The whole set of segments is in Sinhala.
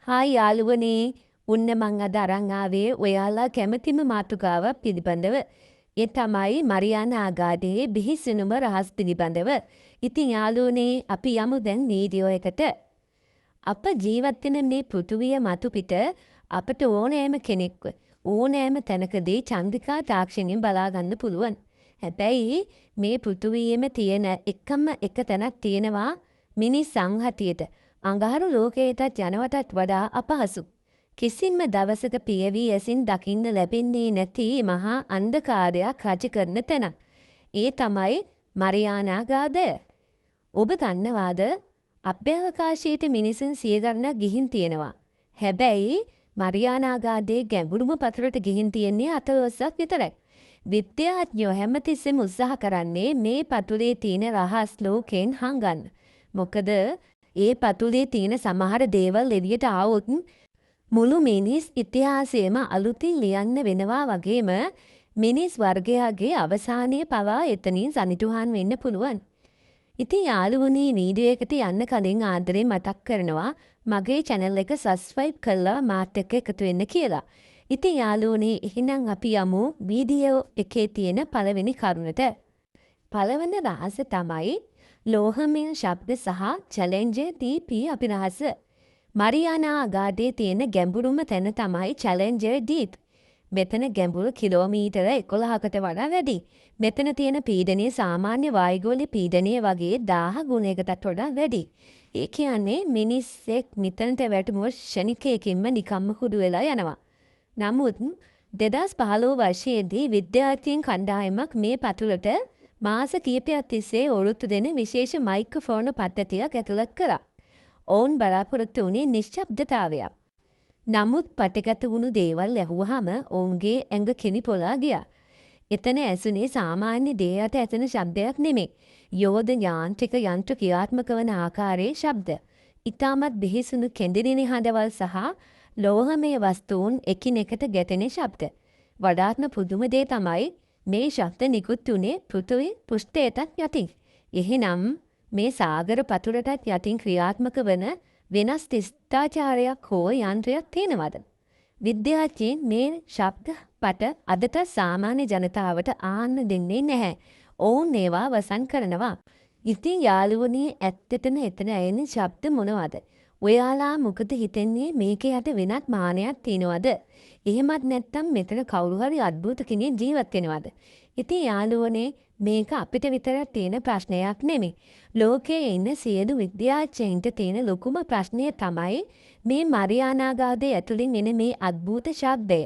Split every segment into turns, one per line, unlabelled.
හායි යාළුවනේ උන්න මං අද අරන් ආවේ ඔයාලා කැමතිම මාතෘකාවක් පිළිබඳව. ඒ තමයි මරියානා අගාධයේ බිහිසුණුම රහස් පිළිබඳව. ඉතින් යාළුවනේ අපි යමු දැන් වීඩියෝ එකට. අප ජීවත් වෙන මේ පෘථුවිය මතු පිට අපට ඕනෑම කෙනෙක්ව ඕනෑම තැනකදී චන්ද්‍රිකා තාක්ෂණයෙන් බලා ගන්න පුළුවන්. හැබැයි මේ පෘථුවියේම තියෙන එකම එක තැනක් තියෙනවා මිනිස් සංහතියට. අඟහරු ලෝකයටත් යනවටත් වඩා අපහසු. කිසිම දවසක පියවි ඇසින් දකින්න ලැබෙන්නේ නැති මහා අන්ධකාරයක් රජ කරන තැනක්. ඒ තමයි මරියානා ගාධය. ඔබ දන්නවාද අභ්‍යවකාශයට මිනිසුන් සිය ගණනක් ගිහින් තියෙනවා. හැබැයි මරියානා ගාධයේ ගැඹුරුම පතුලට ගිහින් තියෙන්නේ අතවස්සක් විතරයි. විද්‍යාඥයෝ හැමතිස්සෙම උත්සාහ කරන්නේ මේ පතුලේ තියෙන රහස් ලෝකෙන් හංගන්න. මොකද ඒ පතුලේ තියෙන සමහර දේවල් එළියට ආවොත් මුළු මිනිස් ඉතිහාසයේම අලුතින් ලියන්න වෙනවා වගේම මිනිස් වර්ගයාගේ අවසානයේ පවා එතනින් සනිටුහන් වෙන්න පුළුවන්. ඉතින් යාළුවනේ වීඩියෝ එකට යන්න කලින් ආදරේ මතක් කරනවා මගේ channel එක subscribe කරලා මාත් එක්ක එකතු වෙන්න කියලා. ඉතින් යාළුවනේ එහෙනම් අපි යමු වීඩියෝ එකේ තියෙන පළවෙනි කරුණට. පළවෙනි රහස තමයි ලෝහමය ශබ්ද සහ චැලෙන්ජර් DP අභිරහස. මරියානා අගාධයේ තියෙන ගැඹුරුම තැන තමයි චැලෙන්ජර් ඩීප්. මෙතන ගැඹුර කිලෝමීටර 11කට වඩා වැඩි. මෙතන තියෙන පීඩනය සාමාන්‍ය වායුගෝලීය පීඩනය වගේ 1000 ගුණයකටත් වඩා වැඩි. ඒ කියන්නේ මිනිස්සෙක් නිතරට වැටුමුව ක්ෂණිකයකින්ම නිකම්ම කුඩු වෙලා යනවා. නමුත් 2015 වර්ෂයේදී විද්‍යාර්ථීන් කණ්ඩායමක් මේ පතුලට මාස කීපයක් තිස්සේ ඔරුත්තු දෙන විශේෂ මයික්‍රොෆෝන පද්ධතියක් ඇතුළත් කළා. ඔවුන් බලාපොරොත්තු වුණේ නිශ්ශබ්දතාවයක්. නමුත් පටගත වුණු දේවල් ඇහුවාම ඔවුන්ගේ ඇඟ කිනිපොලා ගියා. එතන ඇසුනේ සාමාන්‍ය දේයට ඇසෙන ශබ්දයක් නෙමෙයි. යෝධ යාන්ත්‍රික යන්ත්‍ර ක්‍රියාත්මක වන ආකාරයේ ශබ්ද. ඊටමත් බිහිසුණු කෙඳිරිනි හඬවල් සහ ලෝහමය වස්තුන් එකිනෙකට ගැටෙන ශබ්ද. වඩාත්ම පුදුම දේ තමයි මේ ශබ්ද නිකුත් වුණේ පෘථිවි පෘෂ්ඨයටත් යටින්. එහෙනම් මේ සාගර පතුලටත් යටින් ක්‍රියාත්මක වන වෙනස් ශිෂ්ටාචාරයක් හෝ යන්ත්‍රයක් තියෙනවද? විද්‍යාඥයින් මේ ශබ්ද පට අදට සාමාන්‍ය ජනතාවට ආන්න දෙන්නේ නැහැ. ඔවුන් ඒවා වසන් කරනවා. ඉතින් යාළුවනේ ඇත්තටම එතන ඇයෙන ශබ්ද මොනවද? ඔයාලා මොකද හිතන්නේ මේකේ යට වෙනත් මානයක් තියනවද? එහෙමත් නැත්නම් මෙතන කවුරු හරි අద్భుත කෙනෙක් ජීවත් වෙනවද? ඉතින් යාළුවනේ මේක අපිට විතරක් තියෙන ප්‍රශ්නයක් නෙමෙයි. ලෝකයේ ඉන්න සියලු විද්‍යාඥයින්ට තියෙන ලොකුම ප්‍රශ්නය තමයි මේ මරියානා ගාධය ඇතුලින් එන මේ අద్భుත ශබ්දය.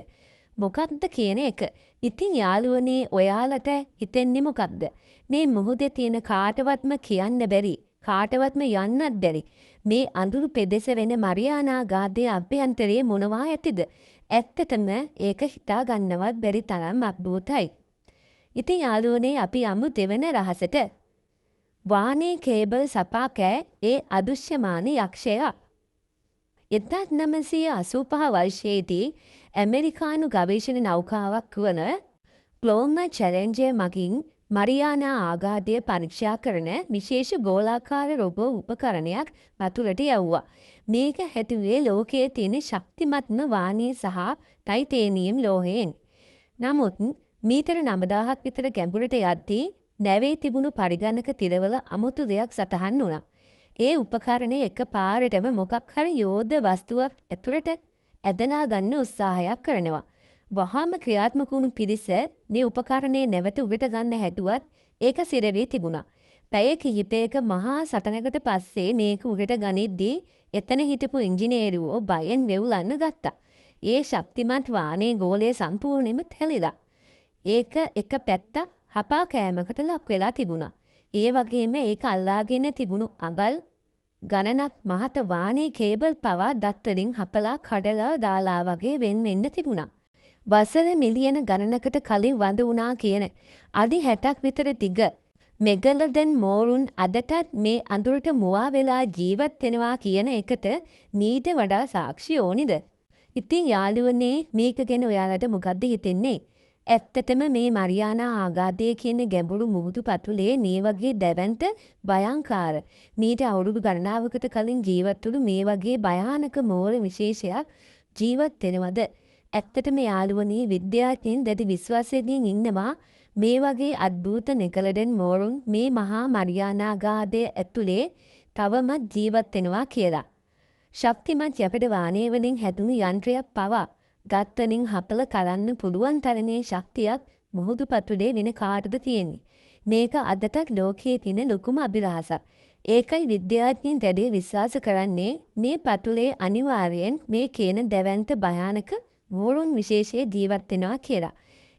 මොකක්ද කියන එක. ඉතින් යාළුවනේ ඔයාලට හිතෙන්නේ මොකක්ද? මේ මොහොතේ තියෙන කාටවත්ම කියන්න බැරි, කාටවත්ම යන්නත් බැරි මේ අඳුරු පෙදෙස වෙන මරියානා ගාධයේ අභ්‍යන්තරයේ මොනවා ඇතිද? ඇත්තටම ඒක හිතා ගන්නවත් බැරි තරම් අద్భుතයි. ඉතින් යාළුවනේ අපි යමු දෙවන රහසට. වානේ කේබල් සපා කෑ ඒ අදෘශ්‍යමාන යක්ෂයා. 1985 වර්ෂයේදී ඇමරිකානු ගවේෂණ නෞකාවක් වන ග්ලෝමර් චැලෙන්ජර් මගින් මරියානා ආගාධය පරීක්ෂා කරන විශේෂ ගෝලාකාර රොබෝ උපකරණයක් පතුලට යවුවා. මේක හැදුවේ ලෝකයේ තියෙන ශක්තිමත්ම වානීය සහ ටයිටේනියම් ලෝහයෙන්. නමුත් මීටර 9000ක් විතර ගැඹුරට යද්දී නැවේ තිබුණු පරිගණක තිරවල අමුතු දෙයක් සටහන් වුණා. ඒ උපකරණය එකපාරටම මොකක් හරි යෝධ වස්තුවක් ඇතුළට ඇදලා ගන්න උත්සාහයක් කරනවා. වහාම ක්‍රියාත්මක වුණු පිරිස මේ උපකරණය නැවත උඩට ගන්න හැදුවත් ඒක සිරවී තිබුණා. පැය කිහිපයක මහා සටනකට පස්සේ මේක උඩට ගනිද්දී එතන හිටපු ඉංජිනේරුවෝ බයෙන් වෙවුලන්න ගත්තා. ඒ ශක්තිමත් වානේ ගෝලය සම්පූර්ණයෙන්ම තැලිලා. ඒක එක පැත්තක් හපා කෑමකට ලක් වෙලා තිබුණා. ඒ වගේම ඒක අල්ලාගෙන තිබුණු අඟල් ගණනක් මහත වානේ කේබල් පවා දත් වලින් හපලා කඩලා දාලා වගේ වෙන් වෙන්න තිබුණා. වසර මිලියන ගණනකට කලින් වඳ වුණා කියන අඩි 60ක් විතර දිග මෙගලොඩන් මෝරුන් අදටත් මේ අඳුරට මුවා වෙලා ජීවත් වෙනවා කියන එකට මීට වඩා සාක්ෂි ඕනිද? ඉතින් යාළුවනේ මේක ගැන ඔයාලට මොකද්ද හිතෙන්නේ? ඇත්තටම මේ මරියානා ආගාධය කියන ගැඹුරු මුහුදු පතුලේ මේ වගේ දැවැන්ත භයංකාර මීට අවුරුදු ගණනාවකට කලින් ජීවත් වුණු මේ වගේ භයානක මෝර විශේෂයක් ජීවත් වෙනවද? ඇත්තටම යාළුවනේ විද්‍යාඥයින් දැඩි විශ්වාසයෙන් ඉන්නවා මේ වගේ අද්භූත නෙකලඩන් මෝරුන් මේ මහා මරියානා ආගාධය ඇතුලේ තවමත් ජීවත් වෙනවා කියලා. ශක්තිමත් යකඩ වානය වලින් හැදුණු යන්ත්‍රයක් පවා ගත්තනින් හපල කරන්න පුළුවන් තරමේ ශක්තියක් මුහුදු පතුලේ වෙන කාටද තියෙන්නේ. මේක අදටත් ලෝකයේ තියෙන ලොකුම අභිරහසක්. ඒකයි විද්‍යාඥයින් දැඩි විශ්වාස කරන්නේ මේ පතුලේ අනිවාර්යෙන් මේ කියන දැවැන්ත භයානක මෝරුන් විශේෂයේ ජීවත් වෙනවා කියලා.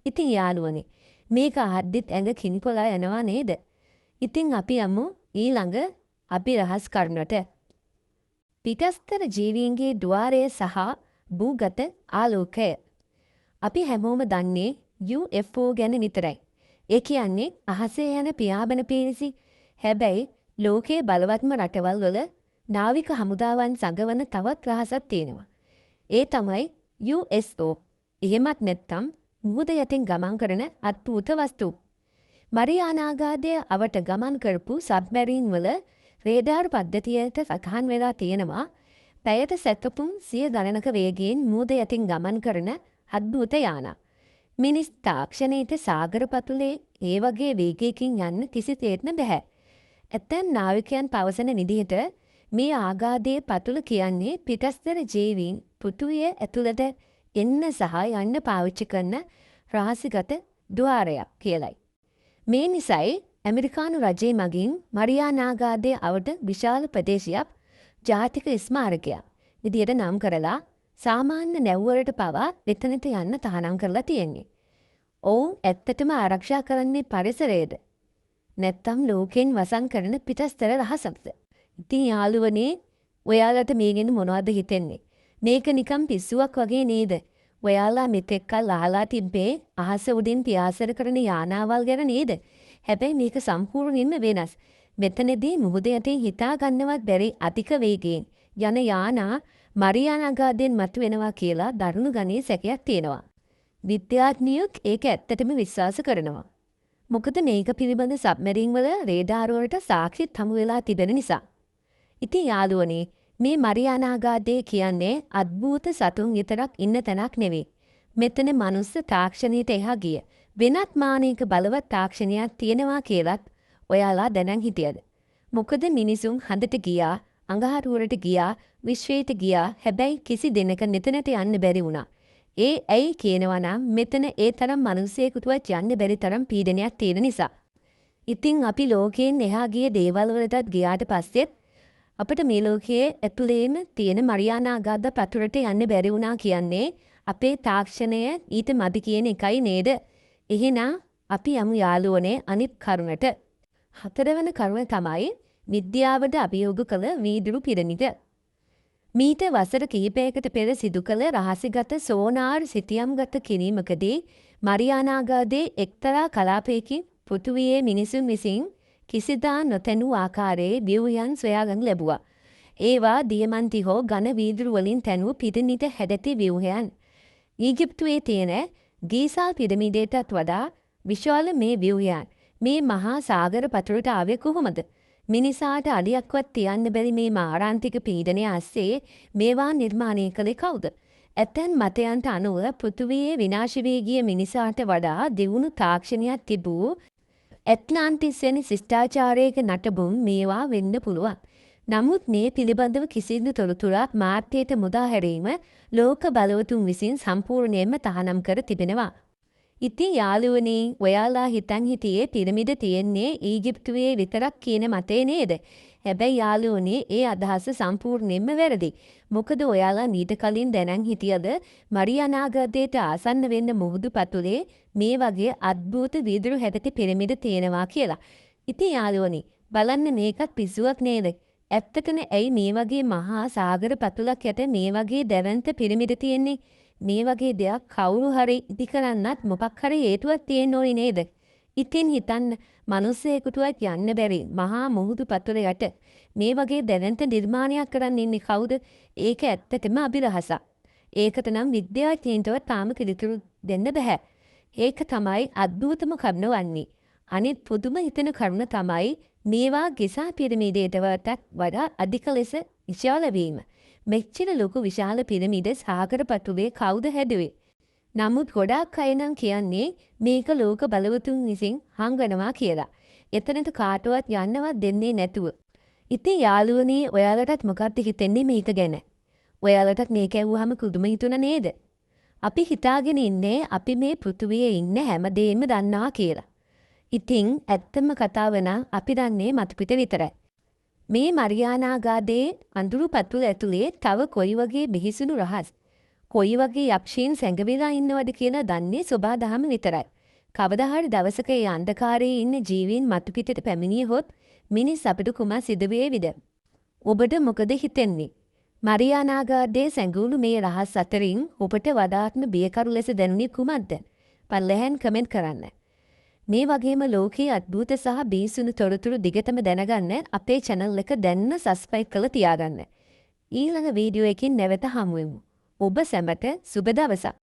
ඉතින් යාළුවනේ මේක අහද්දිත් ඇඟ කිනිපොලා යනවා නේද? ඉතින් අපි යමු ඊළඟ අභිරහස් කරුණට. පිටස්තර ජීවීන්ගේ ద్వාරය සහ භූගත ආලෝකය. අපි හැමෝම දන්නේ UFO ගැන විතරයි. ඒ කියන්නේ අහසේ යන පියාඹන පිරිසි. හැබැයි ලෝකයේ බලවත්ම රටවල් වල නාවික හමුදාවන් සංගවන තවත් රහසක් තියෙනවා. ඒ තමයි USO. එහෙමත් නැත්නම් මුහුද යටින් ගමන් කරන අද්භූත වස්තු. මරියානා ආගාධය අවට ගමන් කරපු සබ්මැරින් වල රේඩාර් පද්ධතියට සටහන් වෙලා තියෙනවා. පැයට සැතපුම් 100 ගණනක වේගයෙන් මුහුද යටින් ගමන් කරන අද්භූත යානා. මිනිස් තාක්ෂණයට සාගර පතුලේ ඒ වගේ වේගයකින් යන්න කිසිසේත්ම බෑ. ඇතැම් නාවිකයන් පවසන විදිහට මේ ආගාධයේ පතුල කියන්නේ පිටස්තර ජීවීන් පෘථුවිය ඇතුළට එන්න සහ යන්න පාවිච්චි කරන රහසිගත ద్వාරයක් කියලයි. මේ නිසයි ඇමරිකානු රජය මගින් මරියානා ආගාධයේ අවට විශාල ප්‍රදේශයක් ජාතික ස්මාරකයක් විදියට නම් කරලා සාමාන්‍ය නැව්වලට පවා එතනට යන්න තහනම් කරලා තියෙන්නේ. ඔවුන් ඇත්තටම ආරක්ෂා කරන්නේ පරිසරයද? නැත්තම් ලෝකෙන් වසන් කරන පිටස්තර රහසක්ද? ඉතින් යාළුවනේ ඔයාලට මේ ගැන මොනවද හිතෙන්නේ? මේක නිකම් පිස්සුවක් වගේ නේද? ඔයාලා මෙතෙක් කල් අහලා තිබ්බේ අහස උඩින් පියාසර කරන යානාවල් ගැන නේද? හැබැයි මේක සම්පූර්ණයෙන්ම වෙනස්. මෙතනදී මුහුද යටින් හිතා ගන්නවත් බැරි අධික වේගයෙන් යන යානා මරියානා ආගාධයෙන් මතුවෙනවා කියලා දරුණු ගණයේ සැකයක් තියෙනවා. විද්‍යාඥයෝ ඒක ඇත්තටම විශ්වාස කරනවා. මොකද මේක පිළිබඳ සබ්මැරින් වල රේඩාර් වලට සාක්ෂිත් හමු වෙලා තිබෙන නිසා. ඉතින් යාළුවනේ මේ මරියානා ආගාධය කියන්නේ අද්භූත සතුන් විතරක් ඉන්න තැනක් නෙවෙයි. මෙතන මනුස්ස තාක්ෂණයට එහා ගිය වෙනත් මානයක බලවත් තාක්ෂණයක් තියෙනවා කියලත් ඔයාලා දැනන් හිටියද? මොකද මිනිසුන් හඳට ගියා, අඟහරුවරට ගියා, විශ්වයට ගියා. හැබැයි කිසි දිනක මෙතනට යන්න බැරි වුණා. ඒ ඇයි කියනවා නම් මෙතන ඒ තරම් මිනිස්සෙකුටවත් යන්න බැරි තරම් පීඩනයක් තියෙන නිසා. ඉතින් අපි ලෝකයෙන් එහා ගිය දේවල් වලටත් ගියාට පස්සෙත් අපිට මේ ලෝකයේ ඇතුළේම තියෙන මරියානා ආගාධ පතුලට යන්න බැරි වුණා කියන්නේ අපේ තාක්ෂණය ඊට මදි කියන එකයි නේද? එහෙනම් අපි යමු යාළුවනේ අනිත් කරුණට. 4 වෙනි කරුණ තමයි විද්‍යාවට අභියෝග කළ වීදුරු පිරමිඩ. මීට වසර කිහිපයකට පෙර සිදු කළ රහසිගත සෝනාර් සිතියම්ගත කිරීමකදී මරියානා ආගාධයේ එක්තරා කලාපයකින් පෘථුවියේ මිනිසුන් විසින් කිසිදා නොතැනූ ආකාරයේ ව්‍යුහයන් සොයාගනු ලැබුවා. ඒවා දියමන්ති හෝ ඝන වීදුරු වලින් තැනූ පිරමිඩ හැඩැති ව්‍යුහයන්. ඊජිප්තුවේ තියෙන ගීසා පිරමිඩයටත් වඩා විශාල මේ ව්‍යුහයන් මේ මහා සාගර පතුලට ආවේ කොහොමද? මිනිසාට අඩියක්වත් තියන්න බැරි මේ මාරාන්තික පීඩනය ASCII මේවා නිර්මාණය කළේ කවුද? ඇතැම් මතයන්ට අනුව පෘථුවියේ විනාශ වී ගිය මිනිසාට වඩා දියුණු තාක්ෂණයක් තිබූ ඇට්ලාන්ටිස් වැනි ශිෂ්ටාචාරයක නටබුන් මේවා වෙන්න පුළුවන්. නමුත් මේ පිළිබඳව කිසිදු තොරතුරක් මාධ්‍යයට මුදා හැරීම ලෝක බලවතුන් විසින් සම්පූර්ණයෙන්ම තහනම් කර තිබෙනවා. ඉතින් යාළුවනේ ඔයාලා හිතන් හිටියේ පිරමිඩ තියෙන්නේ ඊජිප්තුවේ විතරක් කියන මතේ නේද? හැබැයි යාළුවනේ ඒ අදහස සම්පූර්ණයෙන්ම වැරදි. මොකද ඔයාලා මීට කලින් දැනන් හිටියද මරියානා ආගාධයට ආසන්න වෙන්න මුහුදු පතුලේ මේ වගේ අද්භූත වීදුරු හැඩති පිරමිඩ තියෙනවා කියලා. ඉතින් යාළුවනේ බලන්න මේකත් පිස්සුවක් නේද? ඇත්තටම ඇයි මේ වගේ මහා සාගර පතුලක් යට මේ වගේ දැවැන්ත පිරමිඩ තියෙන්නේ? මේ වගේ දෙයක් කවුරු හරි ඉදි කරන්නත් මොකක් හරි හේතුවක් තියෙන්න ඕනේ නේද? ඉතින් හිතන්න මිනිස්සෙකුටවත් යන්න බැරි මහා මුහුදු පතුල යට මේ වගේ දැවැන්ත නිර්මාණයක් කරන්න ඉන්නේ කවුද? ඒක ඇත්තටම අභිරහසක්. ඒකට නම් විද්‍යාඥයින්ටවත් තාම පිළිතුරු දෙන්න බෑ. ඒක තමයි අද්භූතම කරුණ වන්නේ. අනිත් පුදුම හිතෙන කරුණ තමයි මේවා ගිසා පිරමීඩයට වඩා අධික ලෙස විශාල වීම. මෙච්චර ලොකු විශාල පිරමීඩ සාගර පතුලේ කවුද හැදුවේ? නමුත් ගොඩාක් අය නම් කියන්නේ මේක ලෝක බලවතුන් විසින් හංගනවා කියලා. එතනට කාටවත් යන්නවත් දෙන්නේ නැතුව. ඉතින් යාළුවනේ ඔයාලටත් මොකක්ද හිතෙන්නේ මේක ගැන? ඔයාලටත් මේක ඇහුවහම කුදුම හිතුණා නේද? අපි හිතාගෙන ඉන්නේ අපි මේ පෘථුවියේ ඉන්න හැමදේම දන්නවා කියලා. ඉතින් ඇත්තම කතාව නම් අපි දන්නේ මතුපිට විතරයි. මේ මරියානාගාදේ අඳුරු පතුල ඇතුලේ තව කොයි වගේ බිහිසුණු රහස්, කොයි වගේ යක්ෂීන් සැඟවිලා ඉන්නවද කියලා දන්නේ සෝබා දහම විතරයි. කවදා හරි දවසක ඒ අන්ධකාරයේ ඉන්න ජීවීන් මතුපිටට පැමිණියහොත් මිනිස් අපිට කුමක් සිදු වේවිද? ඔබට මොකද හිතෙන්නේ? මරියානාගාදේ සැඟවුණු මේ රහස් අතරින් ඔබට වඩාත්ම බියකරු ලෙස දැනුනේ කුමක්ද? පල්ලෙහෙන් කමෙන්ට් කරන්න. මේ වගේම ලෝකයේ අద్භූත සහ බීසුණු තොරතුරු දිගටම දැනගන්න අපේ channel එක දැන්න subscribe කරලා තියාගන්න. ඊළඟ වීඩියෝ එකකින් නැවත හමු වෙමු. ඔබ සැමට සුබ දවසක්.